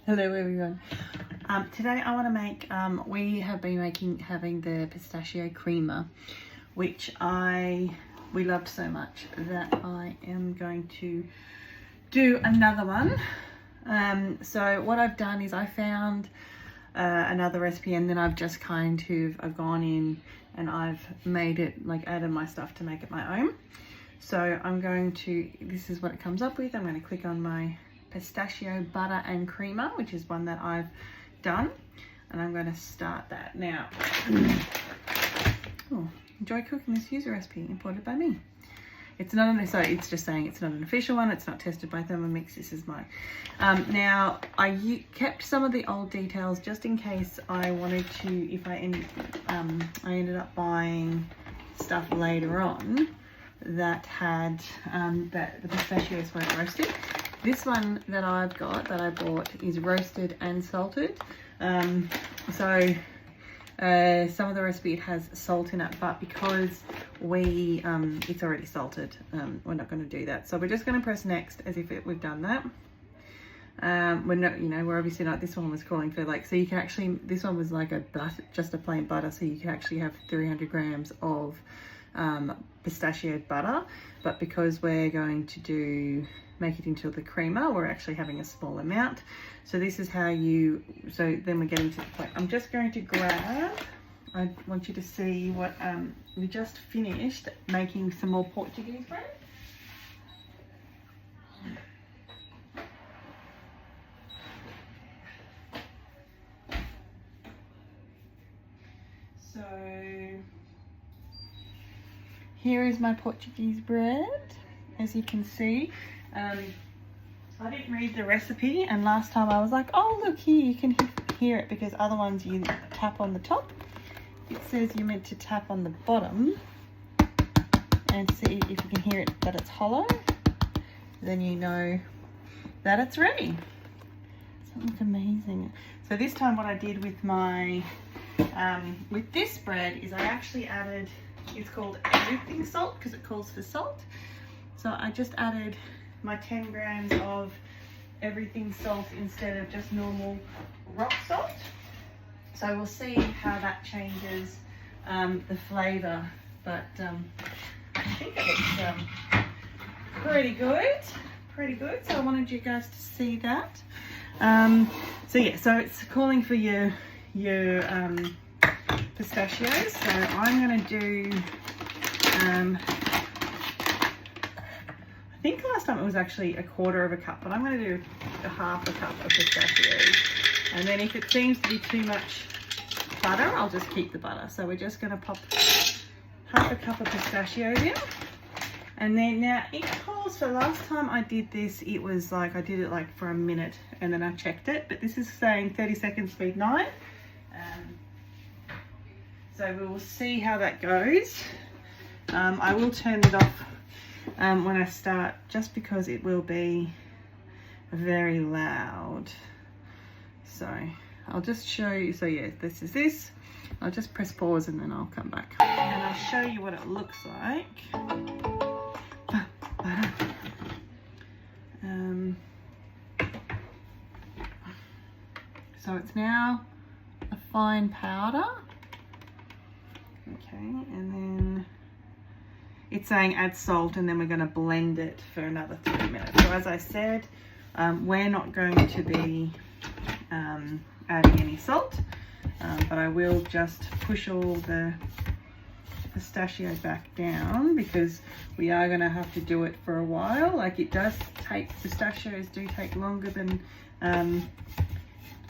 Hello everyone. Today I want to make, we have been having the pistachio creamer, which we loved so much that I am going to do another one. So what I've done is I found another recipe, and then I've just I've gone in and I've made it, like added my stuff to make it my own. So I'm going to, this is what it comes up with. I'm going to click on my Pistachio Butter and Creamer, which is one that I've done, and I'm going to start that now. Oh, enjoy cooking this user recipe imported by me. It's not it's just saying it's not an official one. It's not tested by Thermomix. This is mine. Now I kept some of the old details just in case I wanted to, if I ended up buying stuff later on that had that the pistachios weren't roasted. This one that I bought is roasted and salted. Some of the recipe, it has salt in it, but because it's already salted, we're not going to do that. So we're just going to press next as if we've done that. We're not, we're obviously not, this one was calling for so you can actually, this one was like just a plain butter, so you can actually have 300 grams of pistachio butter, but because we're going to make it into the creamer, we're actually having a small amount. So this is how so then we're getting to the point. I'm just going to grab, I want you to see what, we just finished making some more Portuguese bread. So here is my Portuguese bread, as you can see. I didn't read the recipe, and last time I was like, oh look here, you can hear it, because other ones you tap on the top. It says you're meant to tap on the bottom and see if you can hear it, that it's hollow. Then you know that it's ready. Doesn't it look amazing? So this time what I did with my with this bread is I actually added, it's called everything salt because it calls for salt. So I just added my 10 grams of everything salt instead of just normal rock salt. So we'll see how that changes the flavour, but I think it looks pretty good. So I wanted you guys to see that. So yeah, so it's calling for your pistachios. So I'm going to do I think last time it was actually a quarter of a cup, but I'm going to do a half a cup of pistachios. And then if it seems to be too much butter, I'll just keep the butter. So we're just going to pop half a cup of pistachios in. And then now it calls for, last time I did this, it was like, I did it like for a minute and then I checked it, but this is saying 30 seconds speed 9. So we will see how that goes. I will turn it off when I start, just because it will be very loud. So I'll just show you. So yeah, this is this. I'll just press pause and then I'll come back and I'll show you what it looks like. So it's now a fine powder. Okay, and then it's saying add salt, and then we're going to blend it for another 3 minutes. So as I said, we're not going to be adding any salt, but I will just push all the pistachio back down, because we are going to have to do it for a while. Like, it does take, pistachios do take longer than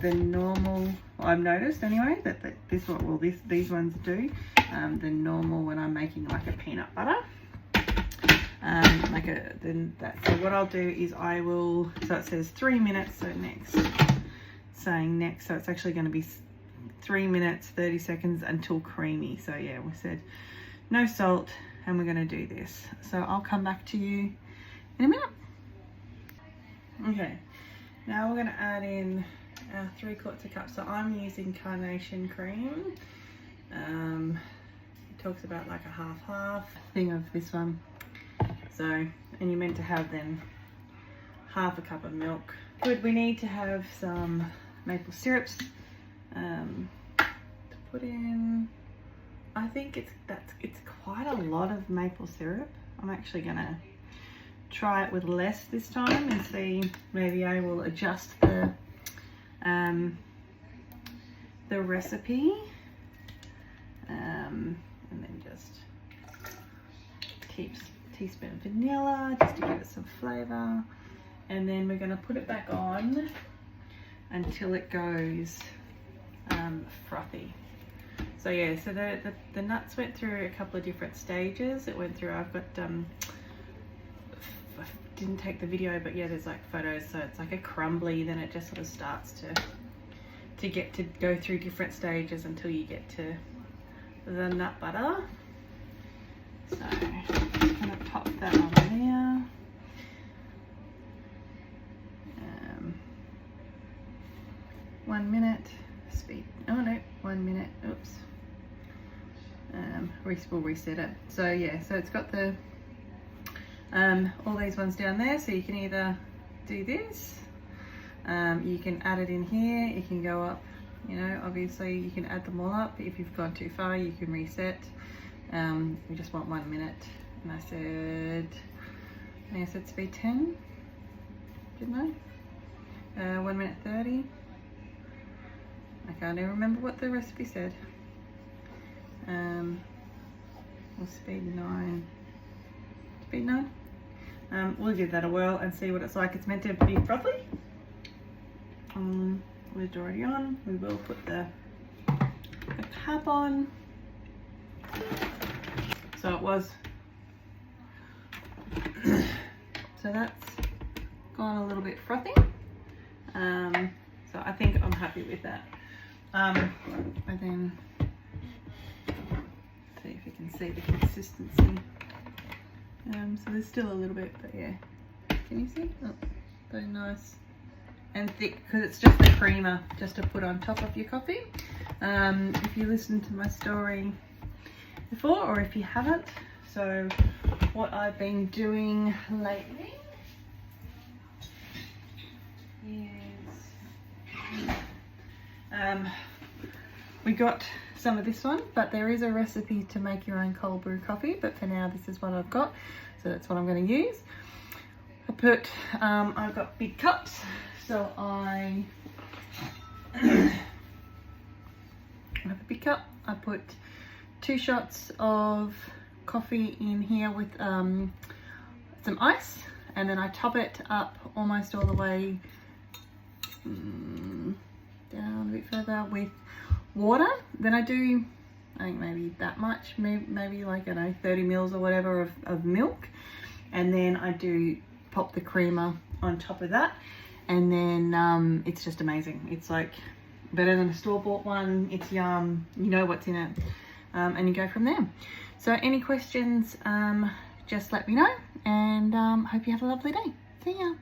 normal. I've noticed anyway that this what well these ones do than normal when I'm making like a peanut butter. So what I'll do is I will, so it says 3 minutes, so next, saying next, so it's actually going to be 3 minutes 30 seconds until creamy. So yeah, we said no salt, and we're going to do this. So I'll come back to you in a minute. Okay, now we're going to add in 3/4 cup. So I'm using carnation cream. It talks about like a half thing of this one. So, and you're meant to have then half a cup of milk good. We need to have some maple syrups to put in. I think it's quite a lot of maple syrup. I'm actually gonna try it with less this time and see, maybe I will adjust the recipe, and then just teaspoon of vanilla just to give it some flavor, and then we're going to put it back on until it goes frothy. So yeah, so the nuts went through a couple of different stages. It went through, I've got I didn't take the video, but yeah, there's like photos. So it's like a crumbly, then it just sort of starts to get to go through different stages until you get to the nut butter. So I'm just gonna pop that on there. 1 minute speed. Oh no, 1 minute. Oops. We'll reset it. So yeah, so it's got the all these ones down there. So you can either do this. You can add it in here. You can go up. You know, obviously you can add them all up. If you've gone too far, you can reset. We just want 1 minute, and I said speed 10, didn't I? 1 minute 30. I can't even remember what the recipe said. Or speed 9. Speed 9. We'll give that a whirl and see what it's like. It's meant to be frothy. Lid's already on. We will put the cap on. So it was. So that's gone a little bit frothy. So I think I'm happy with that. And then see if you can see the consistency. So there's still a little bit, but yeah. Can you see? Oh, very nice and thick, because it's just the creamer just to put on top of your coffee. If you listened to my story before, or if you haven't, so what I've been doing lately is we got some of this one, but there is a recipe to make your own cold brew coffee, but for now this is what I've got, so that's what I'm going to use. I've got big cups, so I have a big cup. I put 2 shots of coffee in here with some ice, and then I top it up almost all the way down a bit further with water. Then I do, I think maybe that much, maybe like, I don't know, 30 mils or whatever of milk, and then I do pop the creamer on top of that, and then it's just amazing. It's like better than a store-bought one. It's yum, you know what's in it, and you go from there. So any questions, just let me know, and hope you have a lovely day. See ya.